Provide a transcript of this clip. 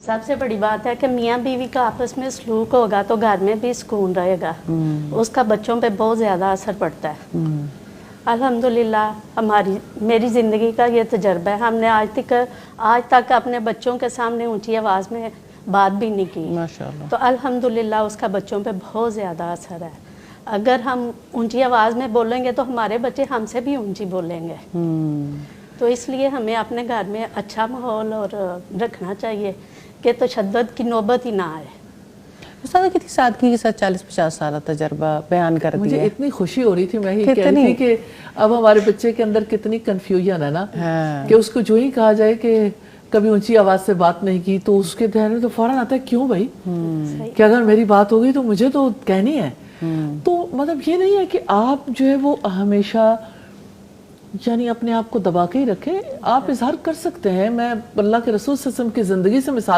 سب سے بڑی بات ہے کہ میاں بیوی کا آپس میں سلوک ہوگا تو گھر میں بھی سکون رہے گا. اس کا بچوں پہ بہت زیادہ اثر پڑتا ہے. الحمدللہ میری زندگی کا یہ تجربہ ہے. ہم نے آج تک اپنے بچوں کے سامنے اونچی آواز میں بات بھی نہیں کی. ماشاءاللہ. تو الحمدللہ اس کا بچوں پہ بہت زیادہ اثر ہے. اگر ہم اونچی آواز میں بولیں گے تو ہمارے بچے ہم سے بھی اونچی بولیں گے. تو اس لیے ہمیں اپنے گھر میں اچھا ماحول اور رکھنا چاہیے کہ تشدد کی نوبت ہی نہ آئے. استاد کتنی سادگی کے ساتھ 40-50 سالہ تجربہ بیان کر دیا. مجھے اتنی خوشی ہو رہی تھی، میں ہی کہہ رہی تھی کہ اب ہمارے بچے کے اندر کتنی کنفیوژن ہے نا کہ اس کو جو ہی کہا جائے کہ کبھی اونچی آواز سے بات نہیں کی تو اس کے ذہن میں تو فوراً آتا ہے کیوں بھائی، کہ اگر میری بات ہو گئی تو مجھے تو کہنی ہے. تو مطلب یہ نہیں ہے کہ آپ جو ہے وہ ہمیشہ یعنی اپنے آپ کو دبا کے ہی رکھیں. آپ اظہار کر سکتے ہیں. میں اللہ کے رسول صلی اللہ علیہ وسلم کی زندگی سے مثال